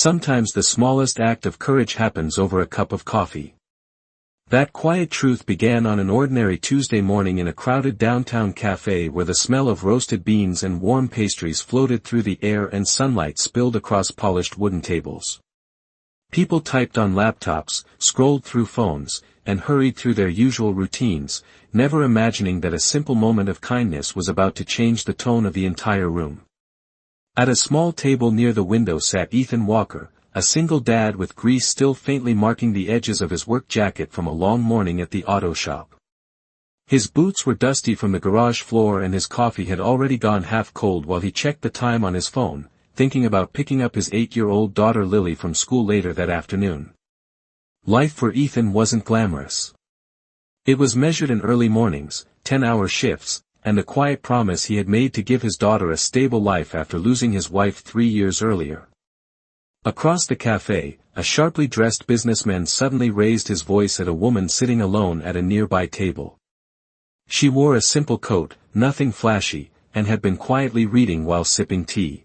Sometimes the smallest act of courage happens over a cup of coffee. That quiet truth began on an ordinary Tuesday morning in a crowded downtown cafe where the smell of roasted beans and warm pastries floated through the air and sunlight spilled across polished wooden tables. People typed on laptops, scrolled through phones, and hurried through their usual routines, never imagining that a simple moment of kindness was about to change the tone of the entire room. At a small table near the window sat Ethan Walker, a single dad with grease still faintly marking the edges of his work jacket from a long morning at the auto shop. His boots were dusty from the garage floor and his coffee had already gone half cold while he checked the time on his phone, thinking about picking up his 8-year-old daughter Lily from school later that afternoon. Life for Ethan wasn't glamorous. It was measured in early mornings, 10-hour shifts, and the quiet promise he had made to give his daughter a stable life after losing his wife 3 years earlier. Across the cafe, a sharply dressed businessman suddenly raised his voice at a woman sitting alone at a nearby table. She wore a simple coat, nothing flashy, and had been quietly reading while sipping tea.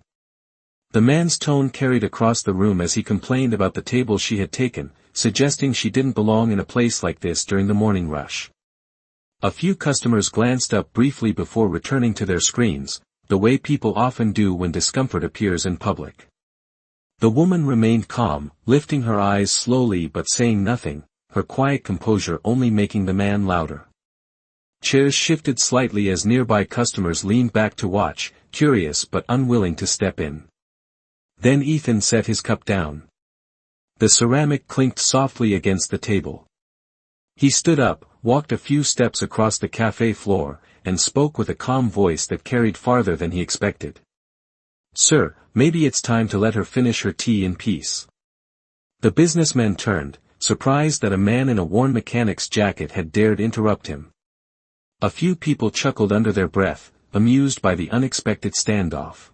The man's tone carried across the room as he complained about the table she had taken, suggesting she didn't belong in a place like this during the morning rush. A few customers glanced up briefly before returning to their screens, the way people often do when discomfort appears in public. The woman remained calm, lifting her eyes slowly but saying nothing, her quiet composure only making the man louder. Chairs shifted slightly as nearby customers leaned back to watch, curious but unwilling to step in. Then Ethan set his cup down. The ceramic clinked softly against the table. He stood up, walked a few steps across the cafe floor, and spoke with a calm voice that carried farther than he expected. "Sir, maybe it's time to let her finish her tea in peace." The businessman turned, surprised that a man in a worn mechanic's jacket had dared interrupt him. A few people chuckled under their breath, amused by the unexpected standoff.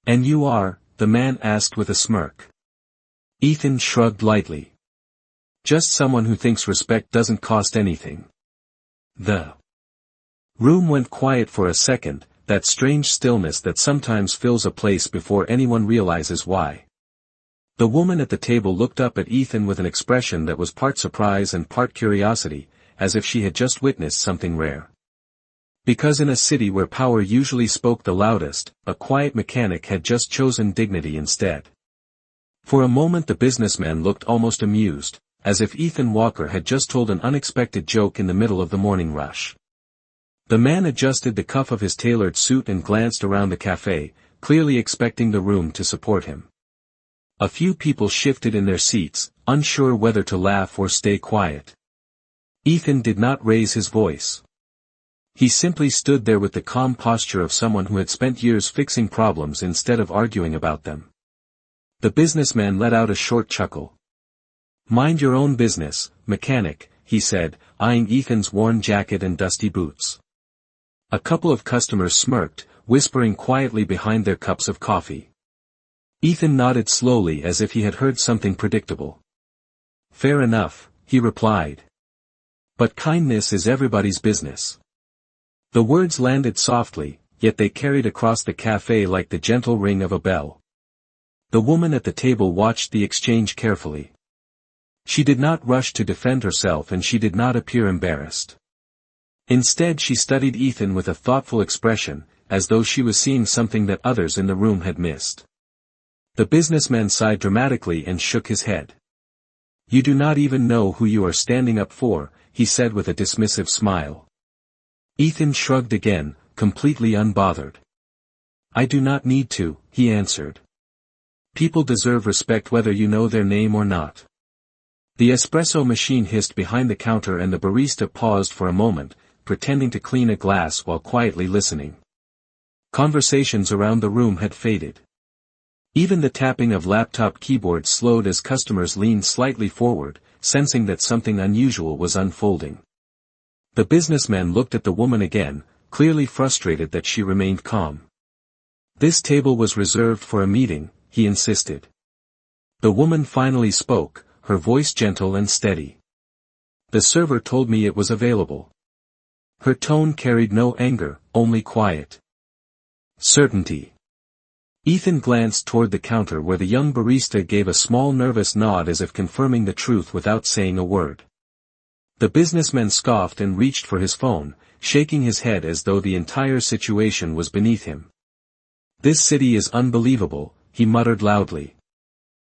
"And you are?" the man asked with a smirk. Ethan shrugged lightly. "Just someone who thinks respect doesn't cost anything." The room went quiet for a second, that strange stillness that sometimes fills a place before anyone realizes why. The woman at the table looked up at Ethan with an expression that was part surprise and part curiosity, as if she had just witnessed something rare. Because in a city where power usually spoke the loudest, a quiet mechanic had just chosen dignity instead. For a moment the businessman looked almost amused, as if Ethan Walker had just told an unexpected joke in the middle of the morning rush. The man adjusted the cuff of his tailored suit and glanced around the cafe, clearly expecting the room to support him. A few people shifted in their seats, unsure whether to laugh or stay quiet. Ethan did not raise his voice. He simply stood there with the calm posture of someone who had spent years fixing problems instead of arguing about them. The businessman let out a short chuckle. "Mind your own business, mechanic," he said, eyeing Ethan's worn jacket and dusty boots. A couple of customers smirked, whispering quietly behind their cups of coffee. Ethan nodded slowly as if he had heard something predictable. "Fair enough," he replied. "But kindness is everybody's business." The words landed softly, yet they carried across the cafe like the gentle ring of a bell. The woman at the table watched the exchange carefully. She did not rush to defend herself and she did not appear embarrassed. Instead she studied Ethan with a thoughtful expression, as though she was seeing something that others in the room had missed. The businessman sighed dramatically and shook his head. "You do not even know who you are standing up for," he said with a dismissive smile. Ethan shrugged again, completely unbothered. "I do not need to," he answered. "People deserve respect whether you know their name or not." The espresso machine hissed behind the counter and the barista paused for a moment, pretending to clean a glass while quietly listening. Conversations around the room had faded. Even the tapping of laptop keyboards slowed as customers leaned slightly forward, sensing that something unusual was unfolding. The businessman looked at the woman again, clearly frustrated that she remained calm. "This table was reserved for a meeting," he insisted. The woman finally spoke, her voice gentle and steady. "The server told me it was available." Her tone carried no anger, only quiet certainty. Ethan glanced toward the counter where the young barista gave a small nervous nod as if confirming the truth without saying a word. The businessman scoffed and reached for his phone, shaking his head as though the entire situation was beneath him. "This city is unbelievable," he muttered loudly.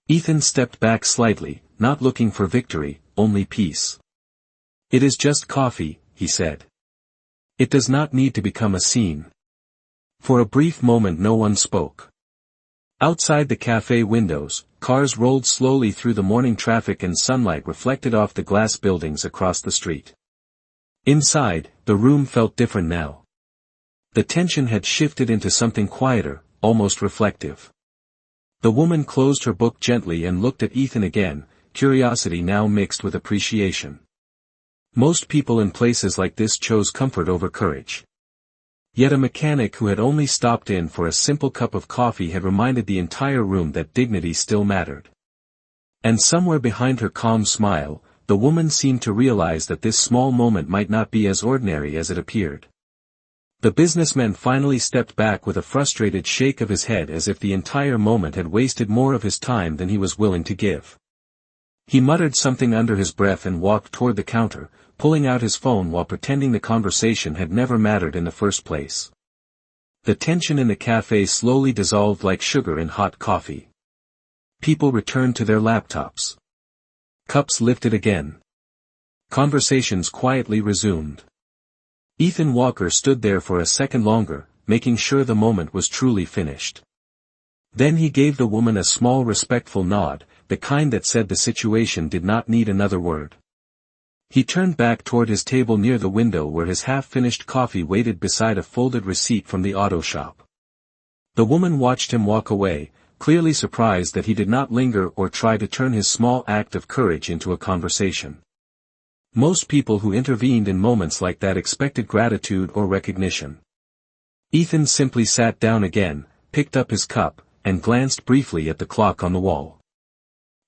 Ethan stepped back slightly, not looking for victory, only peace. "It is just coffee," he said. "It does not need to become a scene." For a brief moment no one spoke. Outside the cafe windows, cars rolled slowly through the morning traffic and sunlight reflected off the glass buildings across the street. Inside, the room felt different now. The tension had shifted into something quieter, almost reflective. The woman closed her book gently and looked at Ethan again, curiosity now mixed with appreciation. Most people in places like this chose comfort over courage. Yet a mechanic who had only stopped in for a simple cup of coffee had reminded the entire room that dignity still mattered. And somewhere behind her calm smile, the woman seemed to realize that this small moment might not be as ordinary as it appeared. The businessman finally stepped back with a frustrated shake of his head as if the entire moment had wasted more of his time than he was willing to give. He muttered something under his breath and walked toward the counter, pulling out his phone while pretending the conversation had never mattered in the first place. The tension in the cafe slowly dissolved like sugar in hot coffee. People returned to their laptops. Cups lifted again. Conversations quietly resumed. Ethan Walker stood there for a second longer, making sure the moment was truly finished. Then he gave the woman a small respectful nod, the kind that said the situation did not need another word. He turned back toward his table near the window where his half-finished coffee waited beside a folded receipt from the auto shop. The woman watched him walk away, clearly surprised that he did not linger or try to turn his small act of courage into a conversation. Most people who intervened in moments like that expected gratitude or recognition. Ethan simply sat down again, picked up his cup, and glanced briefly at the clock on the wall.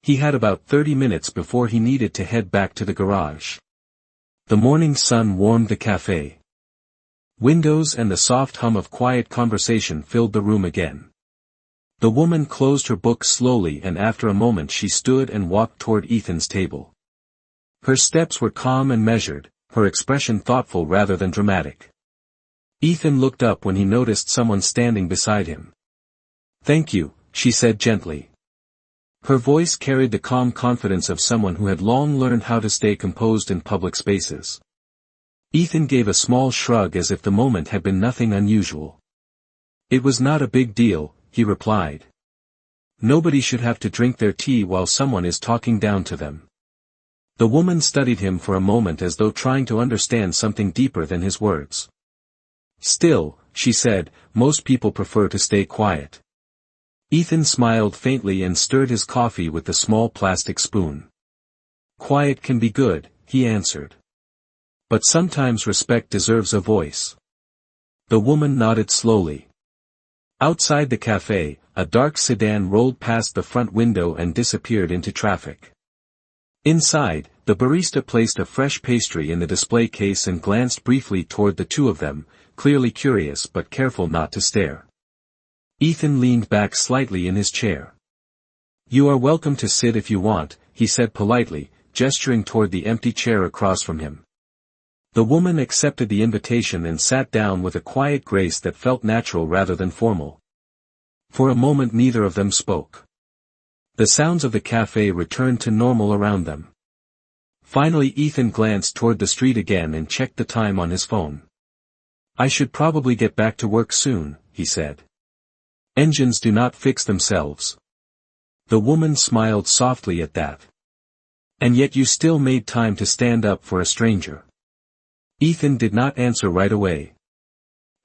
He had about 30 minutes before he needed to head back to the garage. The morning sun warmed the cafe. Windows and the soft hum of quiet conversation filled the room again. The woman closed her book slowly and after a moment she stood and walked toward Ethan's table. Her steps were calm and measured, her expression thoughtful rather than dramatic. Ethan looked up when he noticed someone standing beside him. "Thank you," she said gently. Her voice carried the calm confidence of someone who had long learned how to stay composed in public spaces. Ethan gave a small shrug as if the moment had been nothing unusual. "It was not a big deal," he replied. "Nobody should have to drink their tea while someone is talking down to them." The woman studied him for a moment as though trying to understand something deeper than his words. "Still," she said, "most people prefer to stay quiet." Ethan smiled faintly and stirred his coffee with the small plastic spoon. "Quiet can be good," he answered. "But sometimes respect deserves a voice." The woman nodded slowly. Outside the cafe, a dark sedan rolled past the front window and disappeared into traffic. Inside, the barista placed a fresh pastry in the display case and glanced briefly toward the two of them, clearly curious but careful not to stare. Ethan leaned back slightly in his chair. "You are welcome to sit if you want," he said politely, gesturing toward the empty chair across from him. The woman accepted the invitation and sat down with a quiet grace that felt natural rather than formal. For a moment neither of them spoke. The sounds of the cafe returned to normal around them. Finally Ethan glanced toward the street again and checked the time on his phone. "I should probably get back to work soon," he said. "Engines do not fix themselves." The woman smiled softly at that. "And yet you still made time to stand up for a stranger." Ethan did not answer right away.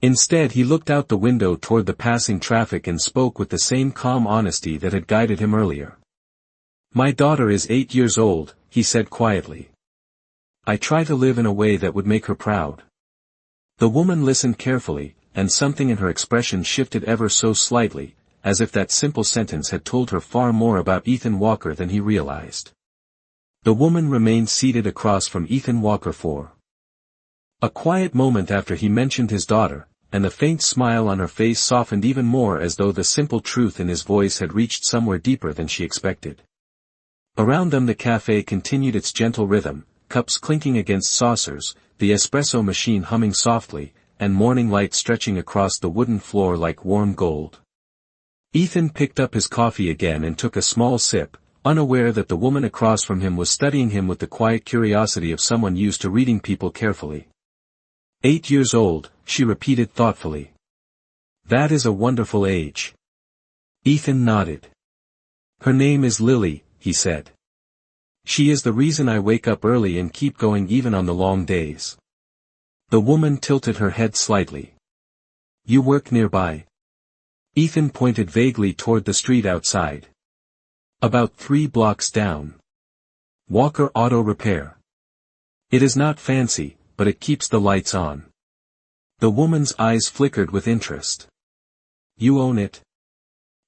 Instead he looked out the window toward the passing traffic and spoke with the same calm honesty that had guided him earlier. "My daughter is 8 years old," he said quietly. "I try to live in a way that would make her proud." The woman listened carefully, and something in her expression shifted ever so slightly, as if that simple sentence had told her far more about Ethan Walker than he realized. The woman remained seated across from Ethan Walker for a quiet moment after he mentioned his daughter, and the faint smile on her face softened even more as though the simple truth in his voice had reached somewhere deeper than she expected. Around them the cafe continued its gentle rhythm, cups clinking against saucers, the espresso machine humming softly, and morning light stretching across the wooden floor like warm gold. Ethan picked up his coffee again and took a small sip, unaware that the woman across from him was studying him with the quiet curiosity of someone used to reading people carefully. 8 years old, she repeated thoughtfully. That is a wonderful age. Ethan nodded. Her name is Lily, he said. She is the reason I wake up early and keep going even on the long days. The woman tilted her head slightly. You work nearby? Ethan pointed vaguely toward the street outside. About 3 blocks down. Walker Auto Repair. It is not fancy, but it keeps the lights on. The woman's eyes flickered with interest. You own it?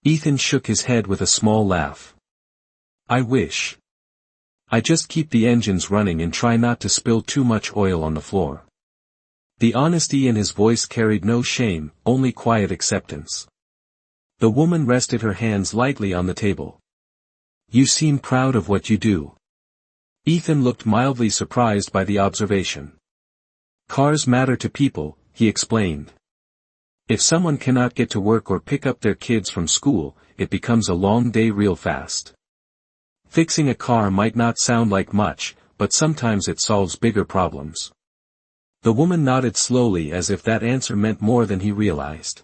Ethan shook his head with a small laugh. I wish. I just keep the engines running and try not to spill too much oil on the floor. The honesty in his voice carried no shame, only quiet acceptance. The woman rested her hands lightly on the table. You seem proud of what you do. Ethan looked mildly surprised by the observation. Cars matter to people, he explained. If someone cannot get to work or pick up their kids from school, it becomes a long day real fast. Fixing a car might not sound like much, but sometimes it solves bigger problems. The woman nodded slowly as if that answer meant more than he realized.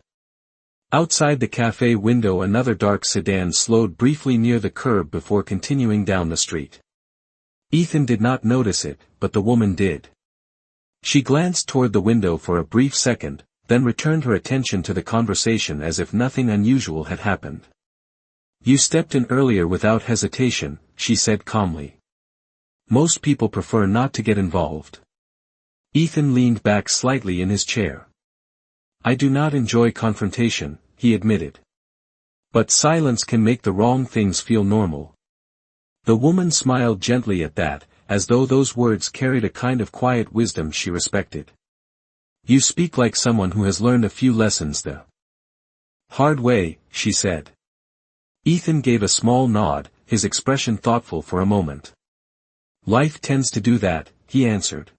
Outside the cafe window another dark sedan slowed briefly near the curb before continuing down the street. Ethan did not notice it, but the woman did. She glanced toward the window for a brief second, then returned her attention to the conversation as if nothing unusual had happened. You stepped in earlier without hesitation, she said calmly. Most people prefer not to get involved. Ethan leaned back slightly in his chair. I do not enjoy confrontation, he admitted. But silence can make the wrong things feel normal. The woman smiled gently at that, as though those words carried a kind of quiet wisdom she respected. You speak like someone who has learned a few lessons the hard way, she said. Ethan gave a small nod, his expression thoughtful for a moment. Life tends to do that, he answered.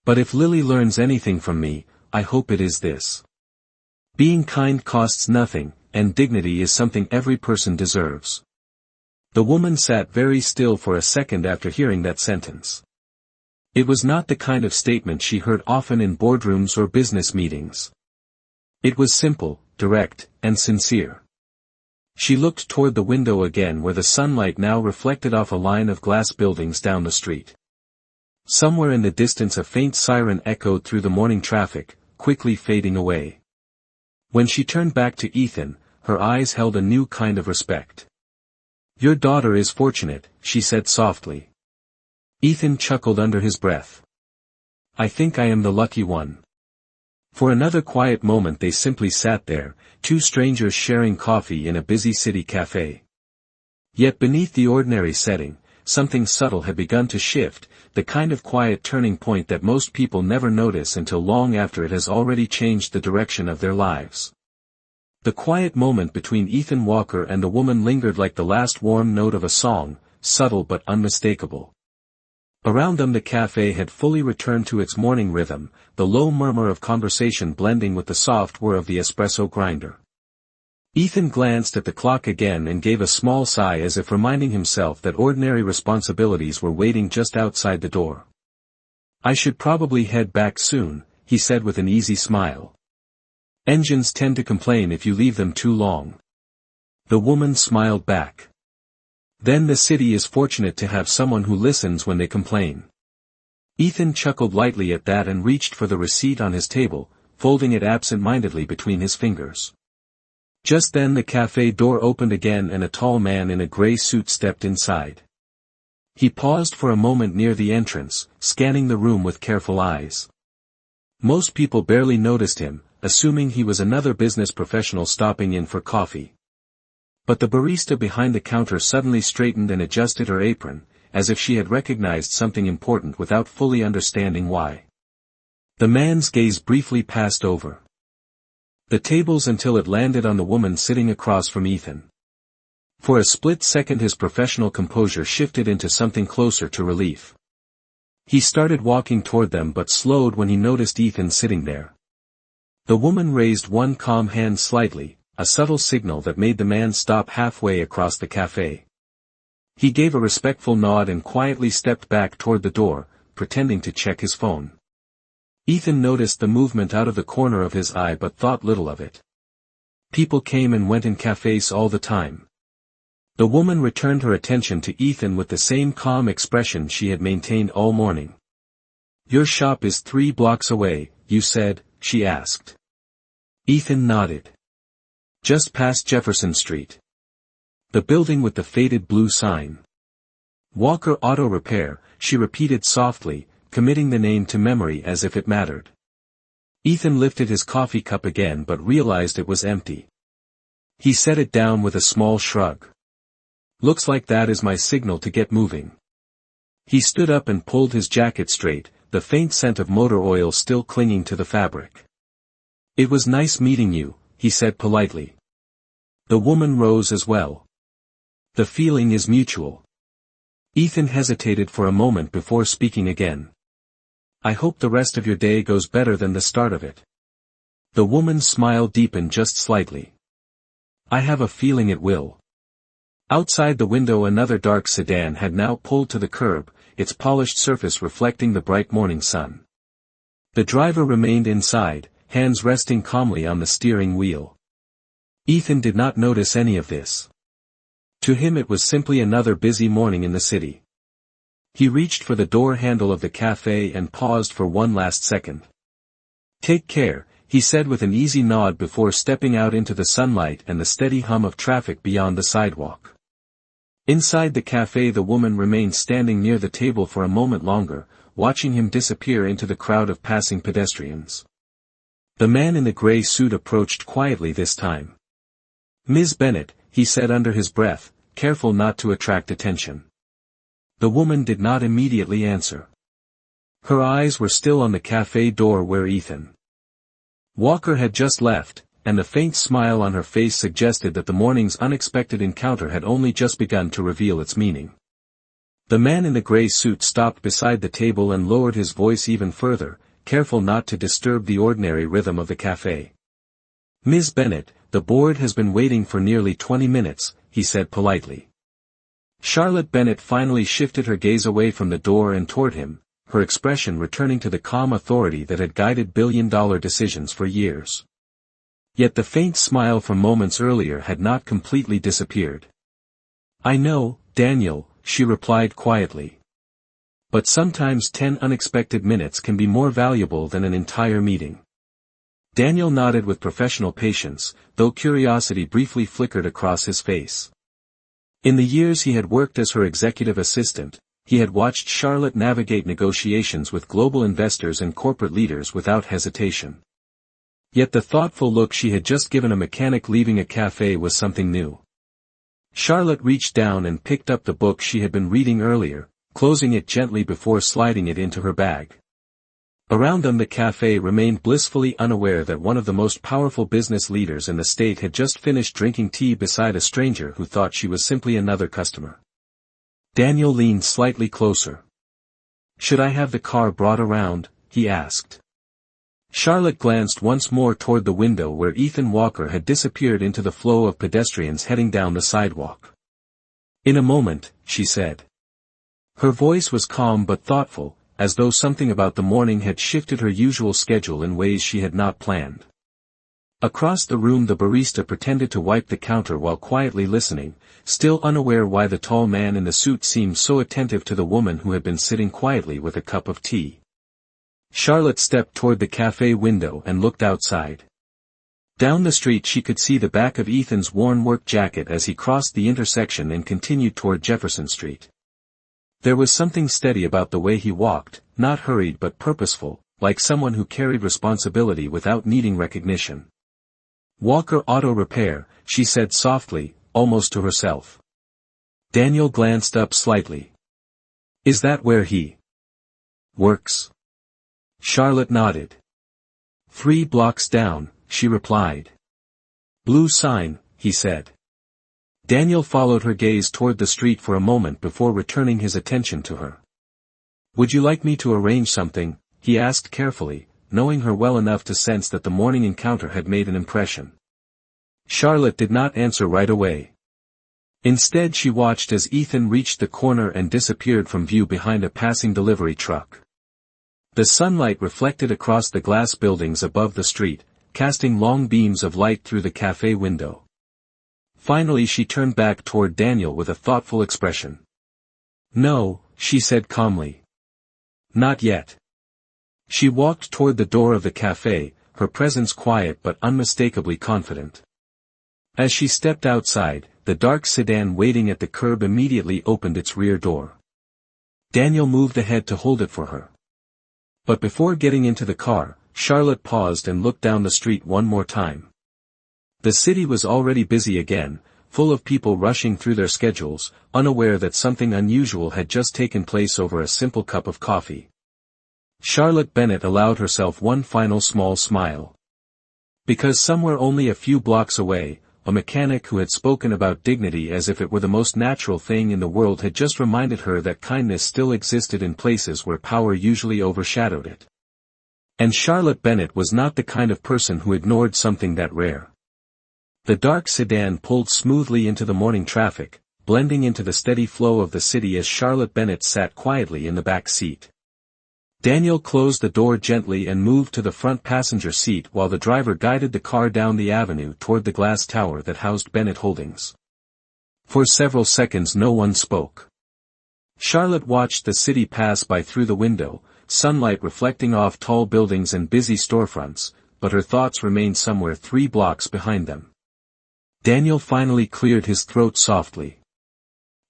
But if Lily learns anything from me, I hope it is this. Being kind costs nothing, and dignity is something every person deserves. The woman sat very still for a second after hearing that sentence. It was not the kind of statement she heard often in boardrooms or business meetings. It was simple, direct, and sincere. She looked toward the window again where the sunlight now reflected off a line of glass buildings down the street. Somewhere in the distance a faint siren echoed through the morning traffic, quickly fading away. When she turned back to Ethan, her eyes held a new kind of respect. Your daughter is fortunate, she said softly. Ethan chuckled under his breath. I think I am the lucky one. For another quiet moment they simply sat there, two strangers sharing coffee in a busy city cafe. Yet beneath the ordinary setting, something subtle had begun to shift, the kind of quiet turning point that most people never notice until long after it has already changed the direction of their lives. The quiet moment between Ethan Walker and the woman lingered like the last warm note of a song, subtle but unmistakable. Around them the cafe had fully returned to its morning rhythm, the low murmur of conversation blending with the soft whir of the espresso grinder. Ethan glanced at the clock again and gave a small sigh as if reminding himself that ordinary responsibilities were waiting just outside the door. I should probably head back soon, he said with an easy smile. Engines tend to complain if you leave them too long. The woman smiled back. Then the city is fortunate to have someone who listens when they complain. Ethan chuckled lightly at that and reached for the receipt on his table, folding it absent-mindedly between his fingers. Just then the cafe door opened again and a tall man in a gray suit stepped inside. He paused for a moment near the entrance, scanning the room with careful eyes. Most people barely noticed him, assuming he was another business professional stopping in for coffee. But the barista behind the counter suddenly straightened and adjusted her apron, as if she had recognized something important without fully understanding why. The man's gaze briefly passed over. the tables until it landed on the woman sitting across from Ethan. For a split second his professional composure shifted into something closer to relief. He started walking toward them but slowed when he noticed Ethan sitting there. The woman raised one calm hand slightly, a subtle signal that made the man stop halfway across the cafe. He gave a respectful nod and quietly stepped back toward the door, pretending to check his phone. Ethan noticed the movement out of the corner of his eye but thought little of it. People came and went in cafes all the time. The woman returned her attention to Ethan with the same calm expression she had maintained all morning. "Your shop is 3 blocks away, you said?" she asked. Ethan nodded. "Just past Jefferson Street. The building with the faded blue sign." "Walker Auto Repair," she repeated softly, committing the name to memory as if it mattered. Ethan lifted his coffee cup again but realized it was empty. He set it down with a small shrug. "Looks like that is my signal to get moving." He stood up and pulled his jacket straight, the faint scent of motor oil still clinging to the fabric. "It was nice meeting you," he said politely. The woman rose as well. "The feeling is mutual." Ethan hesitated for a moment before speaking again. "I hope the rest of your day goes better than the start of it." The woman's smile deepened just slightly. "I have a feeling it will." Outside the window another dark sedan had now pulled to the curb, its polished surface reflecting the bright morning sun. The driver remained inside, hands resting calmly on the steering wheel. Ethan did not notice any of this. To him it was simply another busy morning in the city. He reached for the door handle of the cafe and paused for one last second. "Take care," he said with an easy nod before stepping out into the sunlight and the steady hum of traffic beyond the sidewalk. Inside the cafe the woman remained standing near the table for a moment longer, watching him disappear into the crowd of passing pedestrians. The man in the gray suit approached quietly this time. "Ms. Bennett," he said under his breath, careful not to attract attention. The woman did not immediately answer. Her eyes were still on the cafe door where Ethan Walker had just left, and the faint smile on her face suggested that the morning's unexpected encounter had only just begun to reveal its meaning. The man in the gray suit stopped beside the table and lowered his voice even further, careful not to disturb the ordinary rhythm of the cafe. "Ms. Bennett, the board has been waiting for nearly 20 minutes, he said politely. Charlotte Bennett finally shifted her gaze away from the door and toward him, her expression returning to the calm authority that had guided billion-dollar decisions for years. Yet the faint smile from moments earlier had not completely disappeared. "I know, Daniel," she replied quietly. "But sometimes 10 unexpected minutes can be more valuable than an entire meeting." Daniel nodded with professional patience, though curiosity briefly flickered across his face. In the years he had worked as her executive assistant, he had watched Charlotte navigate negotiations with global investors and corporate leaders without hesitation. Yet the thoughtful look she had just given a mechanic leaving a cafe was something new. Charlotte reached down and picked up the book she had been reading earlier, closing it gently before sliding it into her bag. Around them the cafe remained blissfully unaware that one of the most powerful business leaders in the state had just finished drinking tea beside a stranger who thought she was simply another customer. Daniel leaned slightly closer. "Should I have the car brought around?" he asked. Charlotte glanced once more toward the window where Ethan Walker had disappeared into the flow of pedestrians heading down the sidewalk. "In a moment," she said. Her voice was calm but thoughtful, as though something about the morning had shifted her usual schedule in ways she had not planned. Across the room the barista pretended to wipe the counter while quietly listening, still unaware why the tall man in the suit seemed so attentive to the woman who had been sitting quietly with a cup of tea. Charlotte stepped toward the cafe window and looked outside. Down the street she could see the back of Ethan's worn work jacket as he crossed the intersection and continued toward Jefferson Street. There was something steady about the way he walked, not hurried but purposeful, like someone who carried responsibility without needing recognition. "Walker Auto Repair," she said softly, almost to herself. Daniel glanced up slightly. "Is that where he works?" Charlotte nodded. 3 blocks down," she replied. Blue sign, he said. Daniel followed her gaze toward the street for a moment before returning his attention to her. Would you like me to arrange something? He asked carefully, knowing her well enough to sense that the morning encounter had made an impression. Charlotte did not answer right away. Instead she watched as Ethan reached the corner and disappeared from view behind a passing delivery truck. The sunlight reflected across the glass buildings above the street, casting long beams of light through the cafe window. Finally she turned back toward Daniel with a thoughtful expression. No, she said calmly. Not yet. She walked toward the door of the cafe, her presence quiet but unmistakably confident. As she stepped outside, the dark sedan waiting at the curb immediately opened its rear door. Daniel moved ahead to hold it for her. But before getting into the car, Charlotte paused and looked down the street one more time. The city was already busy again, full of people rushing through their schedules, unaware that something unusual had just taken place over a simple cup of coffee. Charlotte Bennett allowed herself one final small smile. Because somewhere only a few blocks away, a mechanic who had spoken about dignity as if it were the most natural thing in the world had just reminded her that kindness still existed in places where power usually overshadowed it. And Charlotte Bennett was not the kind of person who ignored something that rare. The dark sedan pulled smoothly into the morning traffic, blending into the steady flow of the city as Charlotte Bennett sat quietly in the back seat. Daniel closed the door gently and moved to the front passenger seat while the driver guided the car down the avenue toward the glass tower that housed Bennett Holdings. For several seconds no one spoke. Charlotte watched the city pass by through the window, sunlight reflecting off tall buildings and busy storefronts, but her thoughts remained somewhere 3 blocks behind them. Daniel finally cleared his throat softly.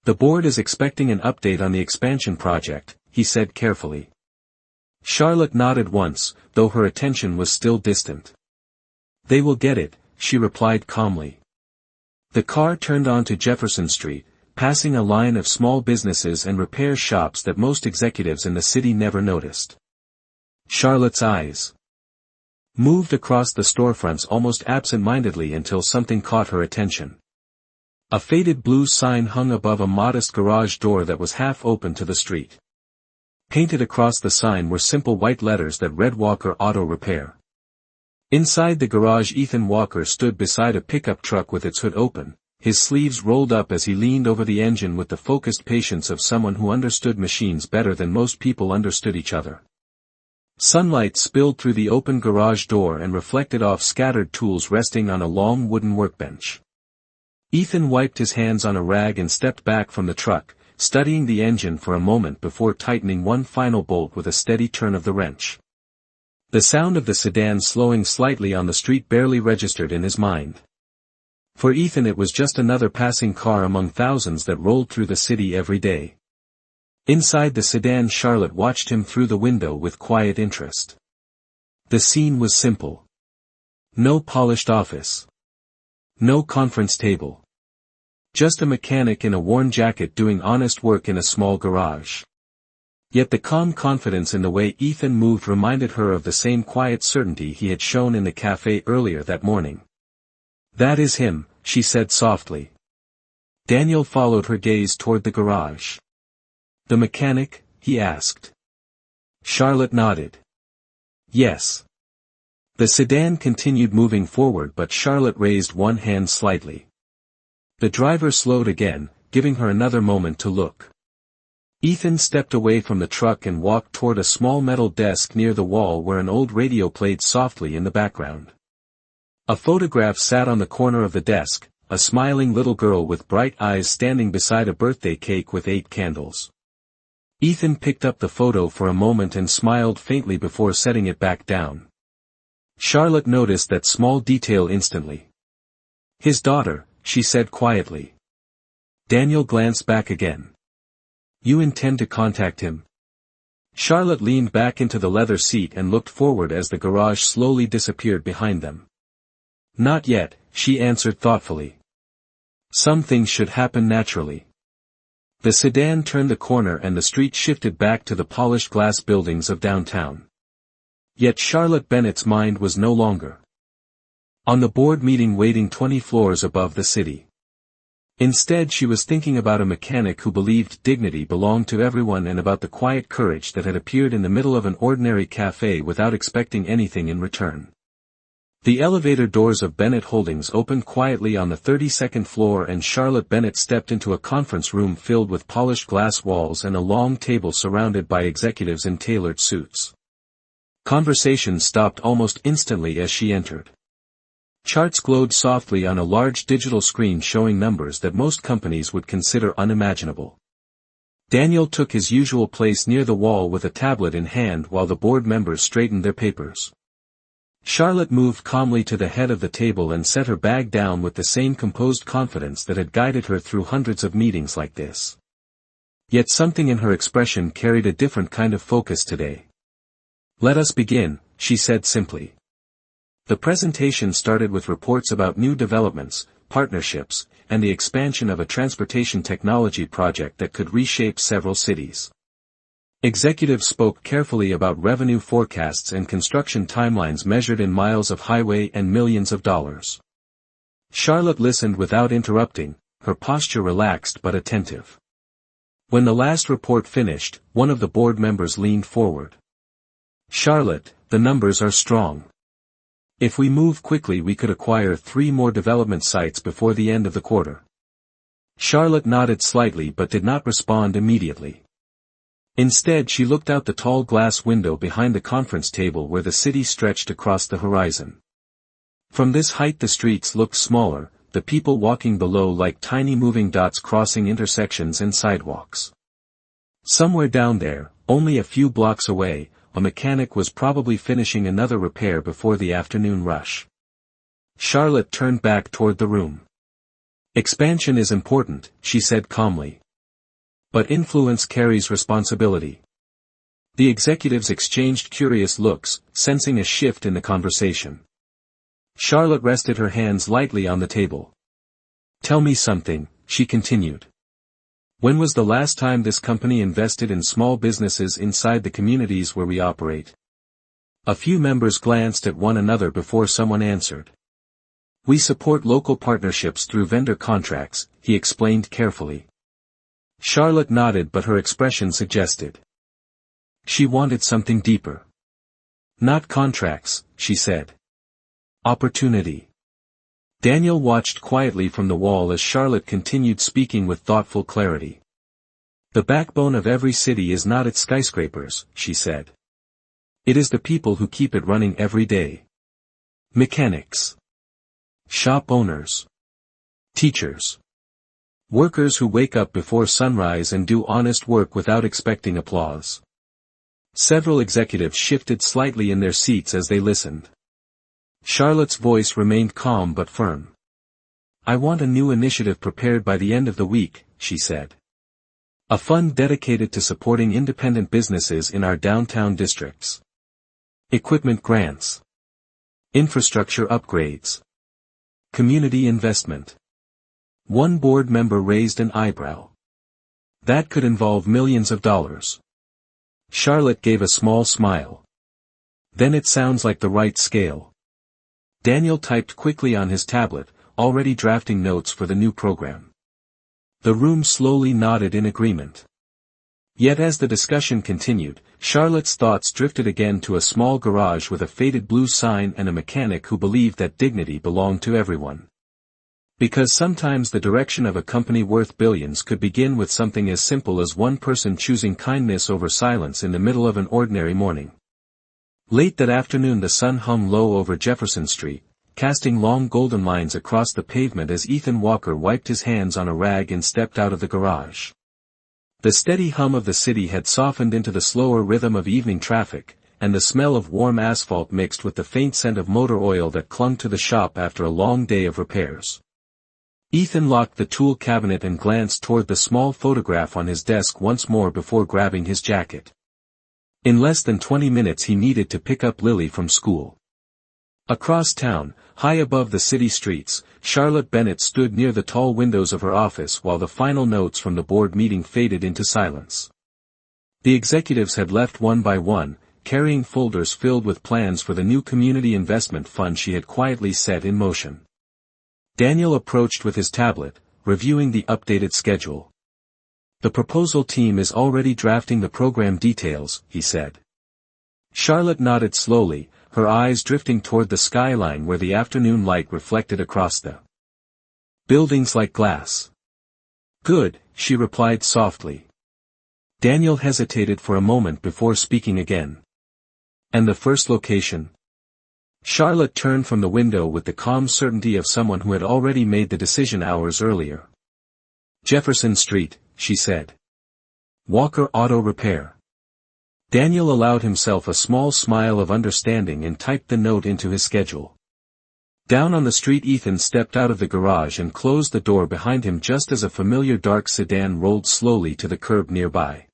The board is expecting an update on the expansion project, he said carefully. Charlotte nodded once, though her attention was still distant. They will get it, she replied calmly. The car turned onto Jefferson Street, passing a line of small businesses and repair shops that most executives in the city never noticed. Charlotte's eyes moved across the storefronts almost absent-mindedly until something caught her attention. A faded blue sign hung above a modest garage door that was half open to the street. Painted across the sign were simple white letters that read Walker Auto Repair. Inside the garage Ethan Walker stood beside a pickup truck with its hood open, his sleeves rolled up as he leaned over the engine with the focused patience of someone who understood machines better than most people understood each other. Sunlight spilled through the open garage door and reflected off scattered tools resting on a long wooden workbench. Ethan wiped his hands on a rag and stepped back from the truck, studying the engine for a moment before tightening one final bolt with a steady turn of the wrench. The sound of the sedan slowing slightly on the street barely registered in his mind. For Ethan it was just another passing car among thousands that rolled through the city every day. Inside the sedan Charlotte watched him through the window with quiet interest. The scene was simple. No polished office. No conference table. Just a mechanic in a worn jacket doing honest work in a small garage. Yet the calm confidence in the way Ethan moved reminded her of the same quiet certainty he had shown in the cafe earlier that morning. That is him, she said softly. Daniel followed her gaze toward the garage. The mechanic? He asked. Charlotte nodded. Yes. The sedan continued moving forward but Charlotte raised one hand slightly. The driver slowed again, giving her another moment to look. Ethan stepped away from the truck and walked toward a small metal desk near the wall where an old radio played softly in the background. A photograph sat on the corner of the desk, a smiling little girl with bright eyes standing beside a birthday cake with 8 candles. Ethan picked up the photo for a moment and smiled faintly before setting it back down. Charlotte noticed that small detail instantly. His daughter, she said quietly. Daniel glanced back again. You intend to contact him? Charlotte leaned back into the leather seat and looked forward as the garage slowly disappeared behind them. Not yet, she answered thoughtfully. Some things should happen naturally. The sedan turned the corner and the street shifted back to the polished glass buildings of downtown. Yet Charlotte Bennett's mind was no longer on the board meeting waiting 20 floors above the city. Instead she was thinking about a mechanic who believed dignity belonged to everyone and about the quiet courage that had appeared in the middle of an ordinary cafe without expecting anything in return. The elevator doors of Bennett Holdings opened quietly on the 32nd floor and Charlotte Bennett stepped into a conference room filled with polished glass walls and a long table surrounded by executives in tailored suits. Conversation stopped almost instantly as she entered. Charts glowed softly on a large digital screen showing numbers that most companies would consider unimaginable. Daniel took his usual place near the wall with a tablet in hand while the board members straightened their papers. Charlotte moved calmly to the head of the table and set her bag down with the same composed confidence that had guided her through hundreds of meetings like this. Yet something in her expression carried a different kind of focus today. "Let us begin," she said simply. The presentation started with reports about new developments, partnerships, and the expansion of a transportation technology project that could reshape several cities. Executives spoke carefully about revenue forecasts and construction timelines measured in miles of highway and millions of dollars. Charlotte listened without interrupting, her posture relaxed but attentive. When the last report finished, one of the board members leaned forward. "Charlotte, the numbers are strong. If we move quickly we could acquire 3 more development sites before the end of the quarter." Charlotte nodded slightly but did not respond immediately. Instead she looked out the tall glass window behind the conference table where the city stretched across the horizon. From this height the streets looked smaller, the people walking below like tiny moving dots crossing intersections and sidewalks. Somewhere down there, only a few blocks away, a mechanic was probably finishing another repair before the afternoon rush. Charlotte turned back toward the room. "Expansion is important," she said calmly. "But influence carries responsibility." The executives exchanged curious looks, sensing a shift in the conversation. Charlotte rested her hands lightly on the table. "Tell me something," she continued. "When was the last time this company invested in small businesses inside the communities where we operate?" A few members glanced at one another before someone answered. "We support local partnerships through vendor contracts," he explained carefully. Charlotte nodded but her expression suggested. She wanted something deeper. "Not contracts," she said. "Opportunity." Daniel watched quietly from the wall as Charlotte continued speaking with thoughtful clarity. "The backbone of every city is not its skyscrapers," she said. "It is the people who keep it running every day. Mechanics. Shop owners. Teachers. Workers who wake up before sunrise and do honest work without expecting applause." Several executives shifted slightly in their seats as they listened. Charlotte's voice remained calm but firm. "I want a new initiative prepared by the end of the week," she said. "A fund dedicated to supporting independent businesses in our downtown districts. Equipment grants. Infrastructure upgrades. Community investment." One board member raised an eyebrow. "That could involve millions of dollars." Charlotte gave a small smile. "Then it sounds like the right scale." Daniel typed quickly on his tablet, already drafting notes for the new program. The room slowly nodded in agreement. Yet as the discussion continued, Charlotte's thoughts drifted again to a small garage with a faded blue sign and a mechanic who believed that dignity belonged to everyone. Because sometimes the direction of a company worth billions could begin with something as simple as one person choosing kindness over silence in the middle of an ordinary morning. Late that afternoon the sun hung low over Jefferson Street, casting long golden lines across the pavement as Ethan Walker wiped his hands on a rag and stepped out of the garage. The steady hum of the city had softened into the slower rhythm of evening traffic, and the smell of warm asphalt mixed with the faint scent of motor oil that clung to the shop after a long day of repairs. Ethan locked the tool cabinet and glanced toward the small photograph on his desk once more before grabbing his jacket. In less than 20 minutes he needed to pick up Lily from school. Across town, high above the city streets, Charlotte Bennett stood near the tall windows of her office while the final notes from the board meeting faded into silence. The executives had left one by one, carrying folders filled with plans for the new community investment fund she had quietly set in motion. Daniel approached with his tablet, reviewing the updated schedule. "The proposal team is already drafting the program details," he said. Charlotte nodded slowly, her eyes drifting toward the skyline where the afternoon light reflected across the buildings like glass. "Good," she replied softly. Daniel hesitated for a moment before speaking again. "And the first location?" Charlotte turned from the window with the calm certainty of someone who had already made the decision hours earlier. "Jefferson Street," she said. "Walker Auto Repair." Daniel allowed himself a small smile of understanding and typed the note into his schedule. Down on the street, Ethan stepped out of the garage and closed the door behind him just as a familiar dark sedan rolled slowly to the curb nearby.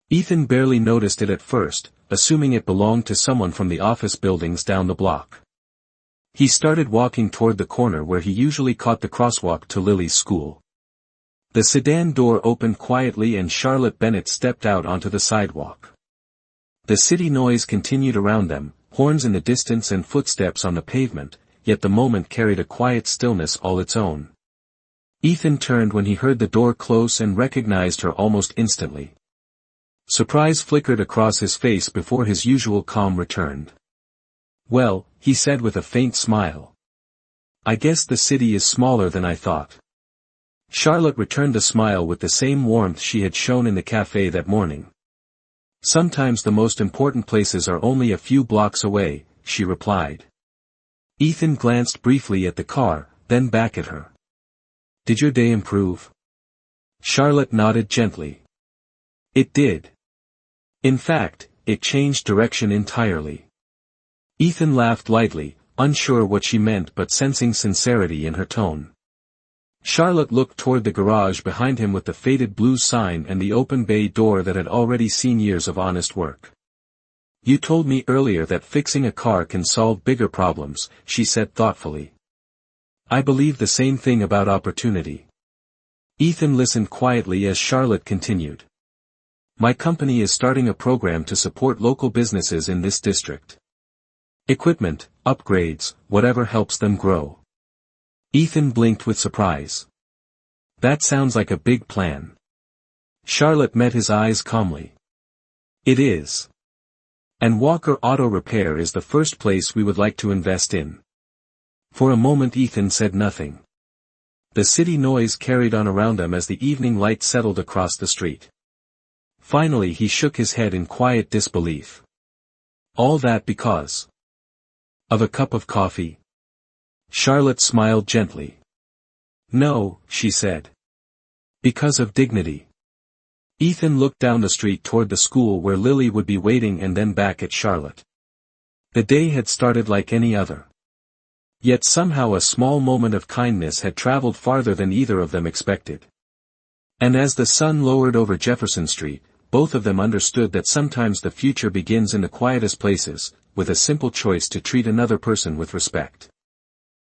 Ethan barely noticed it at first, assuming it belonged to someone from the office buildings down the block. He started walking toward the corner where he usually caught the crosswalk to Lily's school. The sedan door opened quietly and Charlotte Bennett stepped out onto the sidewalk. The city noise continued around them, horns in the distance and footsteps on the pavement, yet the moment carried a quiet stillness all its own. Ethan turned when he heard the door close and recognized her almost instantly. Surprise flickered across his face before his usual calm returned. "Well," he said with a faint smile. "I guess the city is smaller than I thought." Charlotte returned the smile with the same warmth she had shown in the cafe that morning. "Sometimes the most important places are only a few blocks away," she replied. Ethan glanced briefly at the car, then back at her. "Did your day improve?" Charlotte nodded gently. "It did. In fact, it changed direction entirely." Ethan laughed lightly, unsure what she meant but sensing sincerity in her tone. Charlotte looked toward the garage behind him with the faded blue sign and the open bay door that had already seen years of honest work. "You told me earlier that fixing a car can solve bigger problems," she said thoughtfully. "I believe the same thing about opportunity." Ethan listened quietly as Charlotte continued. "My company is starting a program to support local businesses in this district. Equipment, upgrades, whatever helps them grow." Ethan blinked with surprise. "That sounds like a big plan." Charlotte met his eyes calmly. "It is. And Walker Auto Repair is the first place we would like to invest in." For a moment Ethan said nothing. The city noise carried on around him as the evening light settled across the street. Finally he shook his head in quiet disbelief. "All that because of a cup of coffee?" Charlotte smiled gently. "No," she said. "Because of dignity." Ethan looked down the street toward the school where Lily would be waiting and then back at Charlotte. The day had started like any other. Yet somehow a small moment of kindness had traveled farther than either of them expected. And as the sun lowered over Jefferson Street, both of them understood that sometimes the future begins in the quietest places, with a simple choice to treat another person with respect.